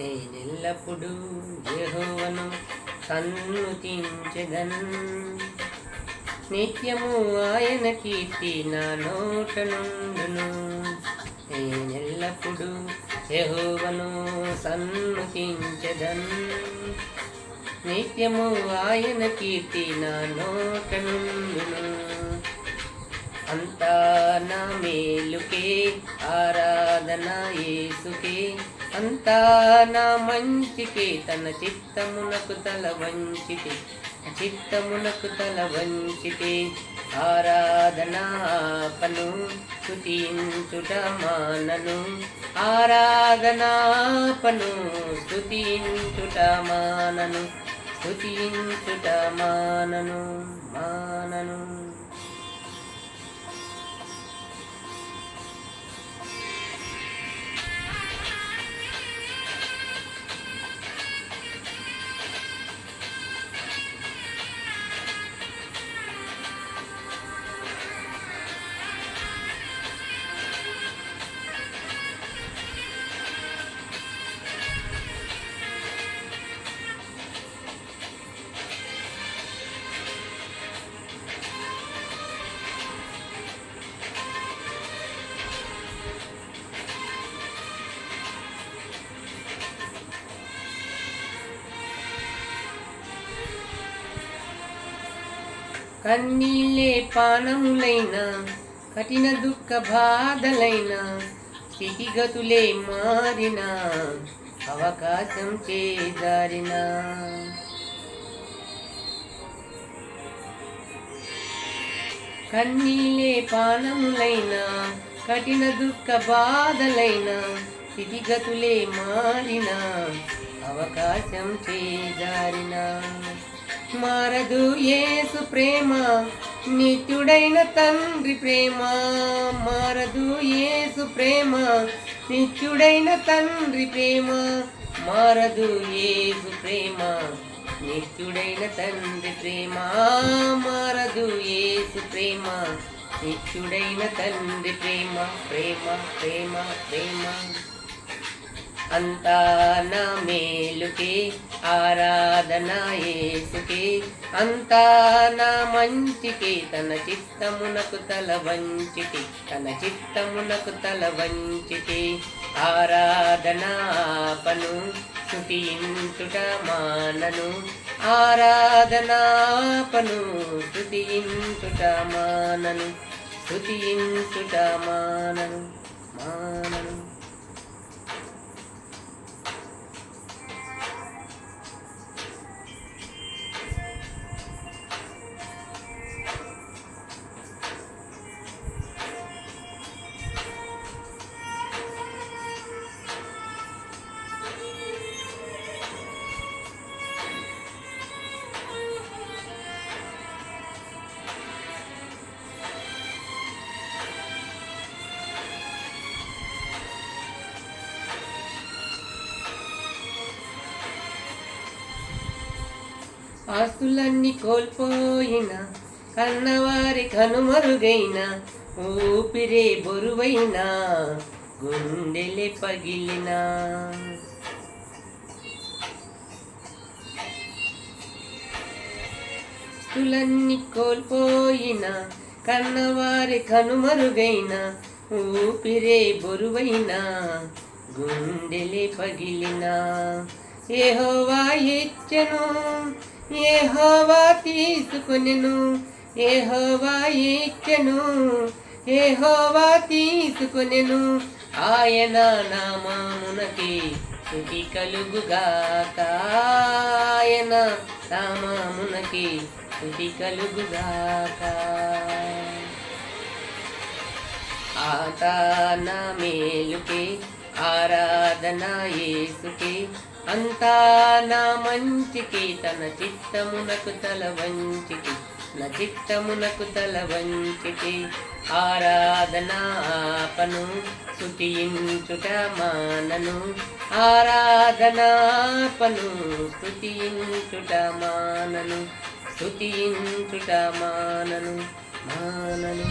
నేనెల్లప్పుడూ యెహోవాను సన్నుతించెదన్. నిత్యము ఆయన కీర్తి నా నోట నుండును. నేనెల్లప్పుడూ యెహోవాను సన్నుతించెదన్. నిత్యము ఆయన కీర్తి నా నోట నుండును. అంతా నా మేలుకే ఆరాధన యేసుకే, అంతా నా మంచికే తన చిత్తమునకు తల వంచితే, చిత్తమునకు తల వంచితే. ఆరాధనాపను స్తుతించుట మానను, ఆరాధనాపను స్తుతించుట మానను, స్తుతించుట మానను మానను. కన్నీళ్ళే పానములైన కఠిన దుఃఖ బాధలైన స్థితిగతులే మారిన అవకాశం చేజారిన. కన్నీళ్ళే పానములైన కఠిన దుఃఖ బాధలైన స్థితిగతులే మారిన అవకాశం చేజారిన. మారదు యేసు ప్రేమ నిత్యుడైన తండ్రి ప్రేమ, మారదు యేసు ప్రేమ నిత్యుడైన తండ్రి ప్రేమ, మారదు యేసు ప్రేమ నిత్యుడైన తండ్రి ప్రేమ, మారదు యేసు ప్రేమ నిత్యుడైన తండ్రి ప్రేమ. ప్రేమ ప్రేమ ప్రేమ అంతా నా మేలుకే ఆరాధన యేసుకే, అంతా నా మంచికే తన చిత్తమునకు తల వంచితే, తన చిత్తమునకు తల వంచితే. ఆరాధనాపను స్తుతించుట మానను, ఆరాధనాపను స్తుతించుట మానను, స్తుతించుట మానను మానను. ఆస్తులన్నీ కోల్పోయిన, కన్నవారి కనుమరుగైన, ఊపిరే బరువైన, గుండెలే పగిలిన. ఆస్తులన్నీ కోల్పోయిన, కన్నవారి కనుమరుగైన, ఊపిరే బరువైన, గుండెలే పగిలిన. యెహోవా ఇచ్చెను, యెహోవా తీసుకొనెను, యెహోవా ఇచ్చెను, యెహోవా తీసుకొనెను. ఆయన నామమునకి స్తుతి కలుగుగాక, ఆయన నామమునకి స్తుతి కలుగుగాక. ఆతా నా మేలుకే ఆరాధన యేసుకే, అంతా నా మంచికి తన చిత్తమునకు తల వంచితి, నా చిత్తమునకు తల వంచితి. ఆరాధనాపను స్తుతించుట మానను, ఆరాధనాపను స్తుతించుట మానను, స్తుతించుట మానను మానను.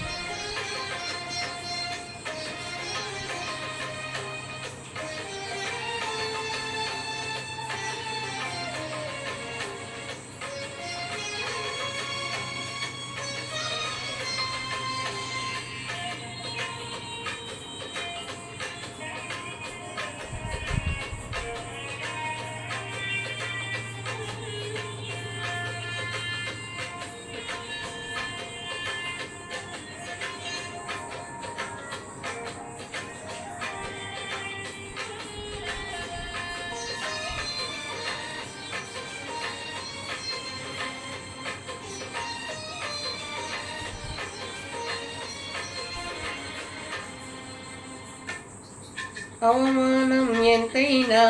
అవమానం ఎంతైనా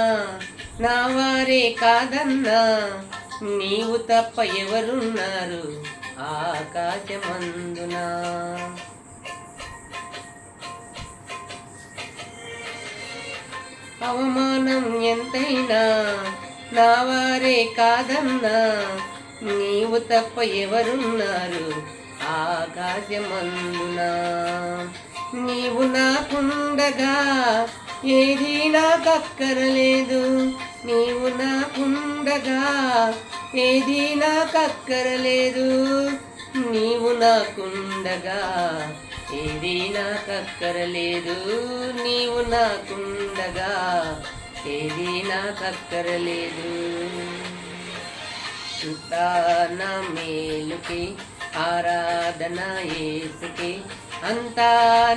నా వారే కాదన్నా, నీవు తప్ప ఎవరున్నారు ఆకాశమందునా. అవమానం ఎంతైనా నా వారే కాదన్నా, నీవు తప్ప ఎవరున్నారు ఆకాశమందునా. నీవు నాకుండగా ఏది నాకక్కరలేదు, నీవు నాకుండగా ఏది నాకక్కరలేదు, నీవు నాకుండగా ఏది నాకక్కరలేదు, నీవు నాకుండగా ఏది నాకక్కరలేదు. అంతా నా మేలుకి ఆరాధన యేసుకి, అంతా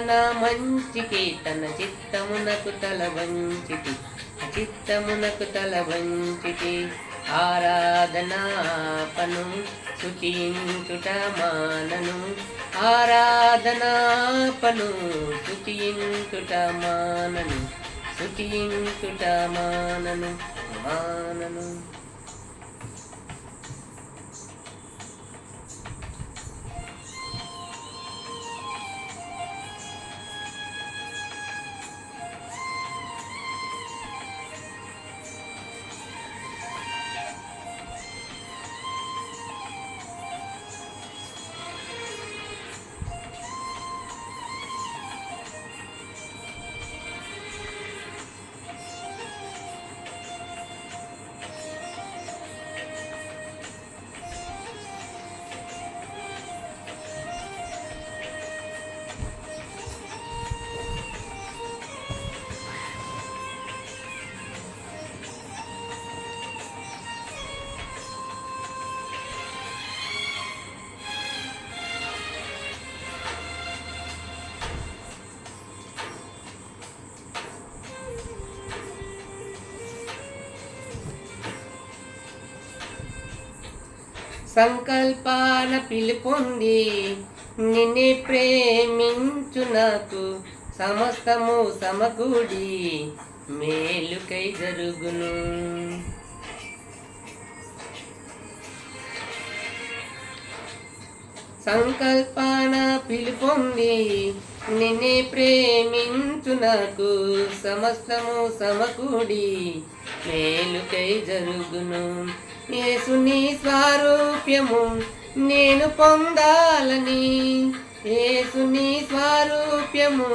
నా మంచికి తన చిత్తమునకు తల వంచితి, చిత్తమునకు తల వంచితి. ఆరాధనాపను స్తుతించుట మానను, ఆరాధనాపను స్తుతించుట మానను, స్తుతించుట మానను మానను. సంకల్పాన పిలుపొంది నిన్నే ప్రేమించు నాకు, సమస్తము సమకూడి మేలుకై జరుగును. సంకల్పాన పిలుపొంది నిన్నే ప్రేమించు నాకు, సమస్తము సమకూడి మేలుకై జరుగును. యేసుని స్వరూప్యము నేను పొందాలని, యేసుని స్వరూప్యము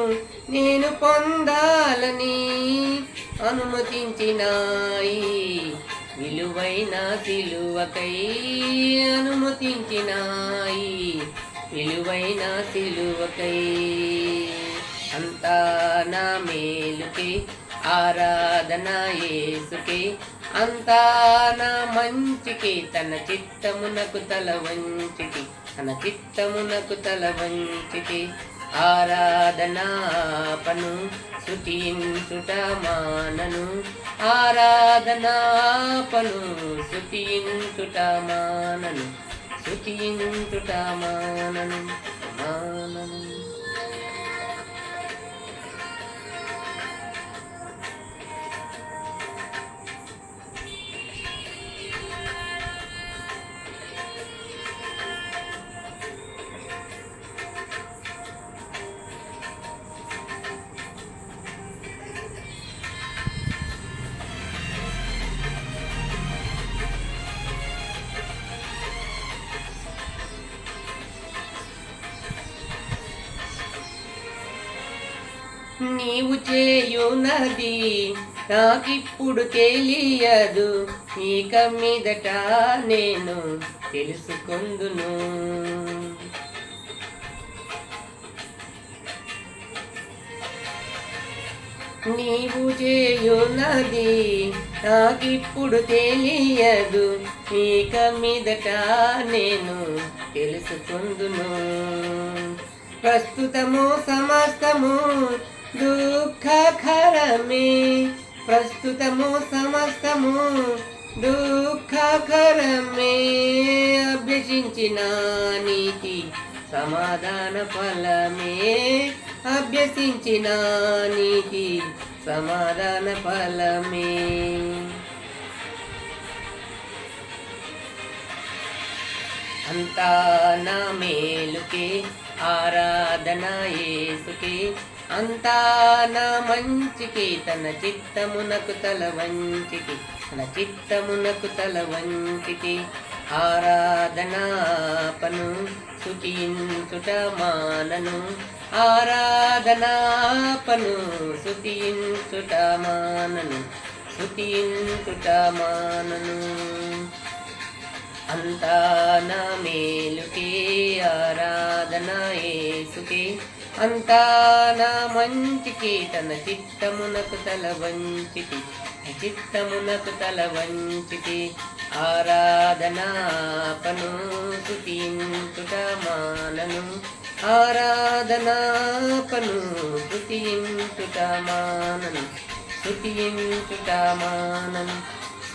నేను పొందాలని అనుమతించినాయి విలువైన సిలువకై, అనుమతించినాయి విలువైన సిలువకై. అంతా నా మేలుకి ఆరాధన యేసుకి, అంతా నా మంచికి తన చిత్తమునకు తల వంచితి, తన చిత్తమునకు తల వంచితి. ఆరాధనాపను స్తుతించుట మానను, ఆరాధనాపను స్తుతించుట మానను, స్తుతించుట మానను మానను. నీవు చేయునది నాకిప్పుడు తెలియదు, ఇక మీదట నేను తెలుసుకొందును. నీవు చేయునది నాకిప్పుడు తెలియదు, ఇక మీదట నేను తెలుసుకొందును. ప్రస్తుతము సమస్తము దుఃఖకరమే, ప్రస్తుతము సమస్తము దుఃఖకరమే. అభ్యసించిన నీతి సమాధాన ఫలమే, అభ్యసించిన నీతి సమాధాన ఫలమే. అంతా నా మేలుకే ఆరాధన యేసుకే, అంతా నా మంచికి తన చిత్తమునకు తల వంచికి, తన చిత్తమునకు తల వంచికి. ఆరాధనాపను స్తుతించుట మానను, ఆరాధనాపను స్తుతించుట మానను, స్తుతించుట మానను. అంతా నా మేలుకే ఆరాధన యేసుకే, అంతా నా మంచికి తన చిత్తమునకు తల వంచికి, చిత్తమునకు తల వంచికి. ఆరాధనాపను స్తుతించుట మానను, ఆరాధనాపను స్తుతించుట మానను, స్తుతించుట మానను.